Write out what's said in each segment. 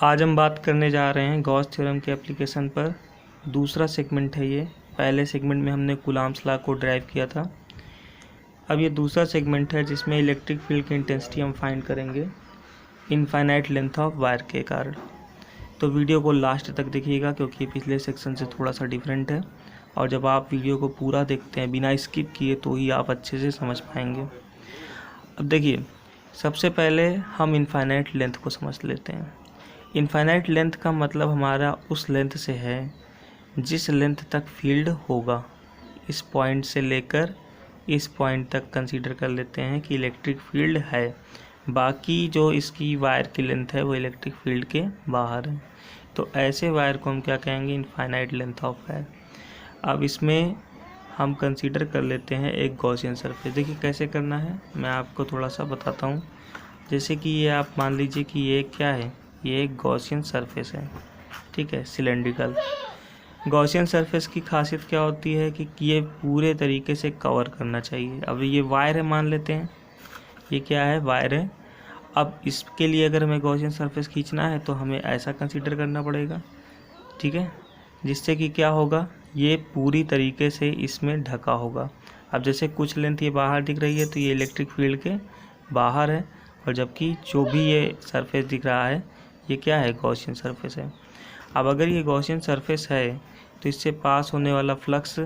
आज हम बात करने जा रहे हैं गॉस थ्योरम के एप्लीकेशन पर। दूसरा सेगमेंट है ये। पहले सेगमेंट में हमने कूलॉम्स लॉ को ड्राइव किया था। अब ये दूसरा सेगमेंट है जिसमें इलेक्ट्रिक फील्ड की इंटेंसिटी हम फाइंड करेंगे इनफाइनाइट लेंथ ऑफ वायर के कारण। तो वीडियो को लास्ट तक देखिएगा क्योंकि पिछले सेक्शन से थोड़ा सा डिफरेंट है, और जब आप वीडियो को पूरा देखते हैं बिना स्किप किए तो ही आप अच्छे से समझ पाएंगे। अब देखिए, सबसे पहले हम इनफाइनाइट लेंथ को समझ लेते हैं। इनफाइनाइट लेंथ का मतलब हमारा उस लेंथ से है जिस लेंथ तक फील्ड होगा। इस पॉइंट से लेकर इस पॉइंट तक कंसीडर कर लेते हैं कि इलेक्ट्रिक फील्ड है, बाकी जो इसकी वायर की लेंथ है वो इलेक्ट्रिक फील्ड के बाहर है। तो ऐसे वायर को हम क्या कहेंगे, इनफाइनाइट लेंथ ऑफ वायर। अब इसमें हम कंसीडर कर लेते हैं एक गॉसियन सरफेस। देखिए कैसे करना है, मैं आपको थोड़ा सा बताता हूँ। जैसे कि ये आप मान लीजिए कि ये क्या है, ये एक गॉसियन सरफेस है, ठीक है, सिलेंड्रिकल। गॉसियन सरफेस की खासियत क्या होती है कि ये पूरे तरीके से कवर करना चाहिए। अब ये वायर है, मान लेते हैं ये क्या है, वायर है। अब इसके लिए अगर हमें गॉसियन सरफेस खींचना है तो हमें ऐसा कंसीडर करना पड़ेगा, ठीक है, जिससे कि क्या होगा, ये पूरी तरीके से इसमें ढका होगा। अब जैसे कुछ लेंथ ये बाहर दिख रही है तो ये इलेक्ट्रिक फील्ड के बाहर है, और जबकि जो भी ये सरफेस दिख रहा है ये क्या है, गॉसियन सरफेस है। अब अगर ये गॉसियन सरफेस है तो इससे पास होने वाला फ्लक्स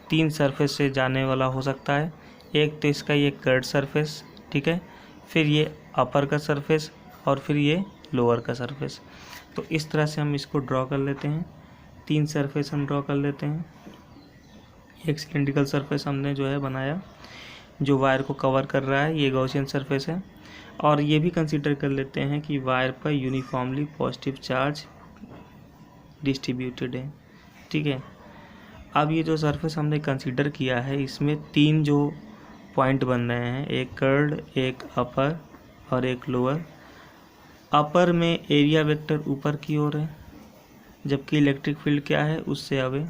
तीन सरफेस से जाने वाला हो सकता है। एक तो इसका ये कर्ड सरफेस, ठीक है, फिर ये अपर का सरफेस, और फिर ये लोअर का सरफेस। तो इस तरह से हम इसको ड्रॉ कर लेते हैं। तीन सरफेस हम ड्रॉ कर लेते हैं। एक सिलेंड्रिकल सरफेस हमने जो है बनाया जो वायर को कवर कर रहा है, ये गॉसियन सरफेस है। और ये भी कंसीडर कर लेते हैं कि वायर पर यूनिफॉर्मली पॉजिटिव चार्ज डिस्ट्रीब्यूटेड है, ठीक है। अब ये जो सरफेस हमने कंसीडर किया है इसमें तीन जो पॉइंट बन रहे हैं, एक कर्ड, एक अपर और एक लोअर। अपर में एरिया वेक्टर ऊपर की ओर है, जबकि इलेक्ट्रिक फील्ड क्या है, उससे अवे।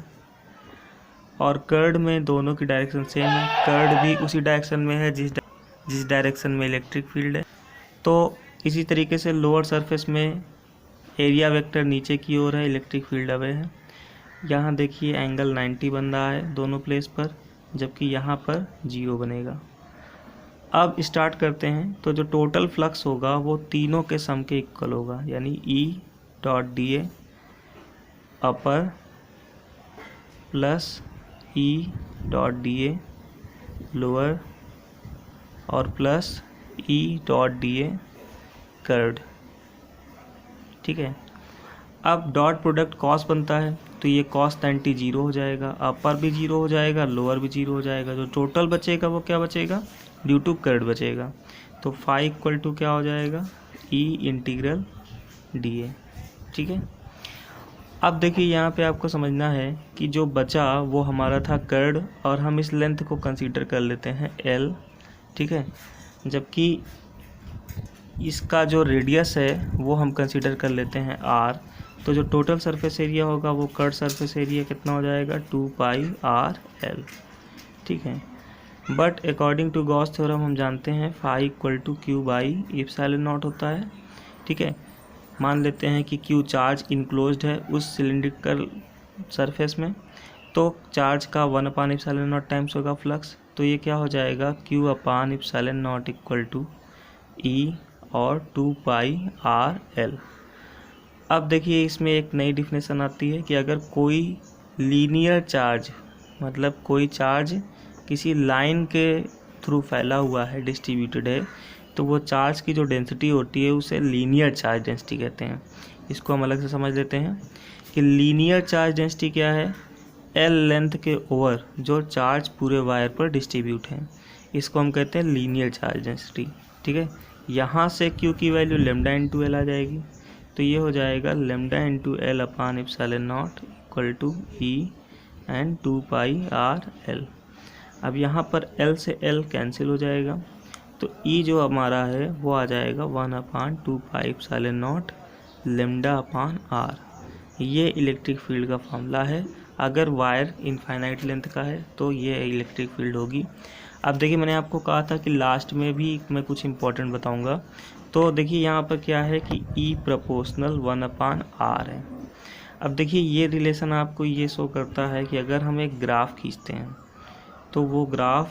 और कर्ड में दोनों की डायरेक्शन सेम है, कर्ड भी उसी डायरेक्शन में है जिस डायरेक्शन में इलेक्ट्रिक फील्ड है। तो इसी तरीके से लोअर सरफेस में एरिया वेक्टर नीचे की ओर है, इलेक्ट्रिक फील्ड अवे है। यहाँ देखिए एंगल 90 बन रहा है दोनों प्लेस पर, जबकि यहाँ पर 0 बनेगा। अब स्टार्ट करते हैं। तो जो टोटल फ्लक्स होगा वो तीनों के सम के इक्वल होगा, यानी E dot D A upper plus E dot D A lower और plus E dot D A curved, ठीक है। अब डॉट प्रोडक्ट कॉस बनता है तो ये कॉस 90 जीरो हो जाएगा, अपर भी जीरो हो जाएगा, लोअर भी जीरो हो जाएगा। जो टोटल बचेगा वो क्या बचेगा, ड्यू टू कर्ड बचेगा। तो फाई इक्वल टू क्या हो जाएगा, E इंटीग्रल डी ए, ठीक है। अब देखिए यहाँ पे आपको समझना है कि जो बचा वो हमारा था कर्ड, और हम इस लेंथ को कंसीडर कर लेते हैं L, ठीक है, जबकि इसका जो रेडियस है वो हम कंसीडर कर लेते हैं R। तो जो टोटल सरफेस एरिया होगा वो कर्ड सरफेस एरिया कितना हो जाएगा, 2 पाई आर एल, ठीक है। But according to Gauss theorem हम जानते हैं phi equal to Q by epsilon naught होता है, ठीक है। मान लेते हैं कि क्यू चार्ज इनक्लोज्ड है उस सिलिंड्रिकल सरफेस में, तो चार्ज का 1 अपान एप्सिलॉन नॉट टाइम्स होगा फ्लक्स। तो ये क्या हो जाएगा, Q upon epsilon not equal to E और 2 पाई आर एल। अब देखिए इसमें एक नई डिफिनेशन आती है कि अगर कोई लीनियर चार्ज, मतलब कोई चार्ज किसी लाइन के थ्रू फैला हुआ है, डिस्ट्रीब्यूटेड है, तो वो चार्ज की जो डेंसिटी होती है उसे लीनियर चार्ज डेंसिटी कहते हैं। इसको हम अलग से समझ लेते हैं कि लीनियर चार्ज डेंसिटी क्या है, एल लेंथ के ओवर जो चार्ज पूरे वायर पर डिस्ट्रीब्यूट है, इसको हम कहते हैं लीनियर चार्ज डेंसिटी, ठीक है। यहाँ से क्यू की वैल्यू लेमडा इंटू एल आ जाएगी, तो ये हो जाएगा lambda into L upon epsilon not equal to E and 2 pi R L. अब यहाँ पर एल से एल कैंसिल हो जाएगा, तो ई जो हमारा है वो आ जाएगा 1 upon 2 pi epsilon naught lambda upon R. ये इलेक्ट्रिक फील्ड का फॉर्मूला है। अगर वायर इनफाइनाइट लेंथ का है तो ये इलेक्ट्रिक फील्ड होगी। अब देखिए मैंने आपको कहा था कि लास्ट में भी मैं कुछ इंपॉर्टेंट बताऊंगा, तो देखिए यहाँ पर क्या है कि E प्रोपोर्शनल 1/r है। अब देखिए ये रिलेशन आपको ये शो करता है कि अगर हम एक ग्राफ खींचते हैं तो वो ग्राफ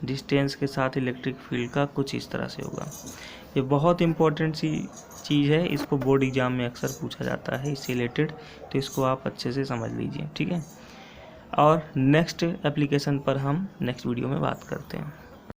डिस्टेंस के साथ इलेक्ट्रिक फील्ड का कुछ इस तरह से होगा। ये बहुत इंपॉर्टेंट सी चीज़ है, इसको बोर्ड एग्जाम में अक्सर पूछा जाता है इससे रिलेटेड, तो इसको आप अच्छे से समझ लीजिए, ठीक है। और नेक्स्ट एप्लीकेशन पर हम नेक्स्ट वीडियो में बात करते हैं।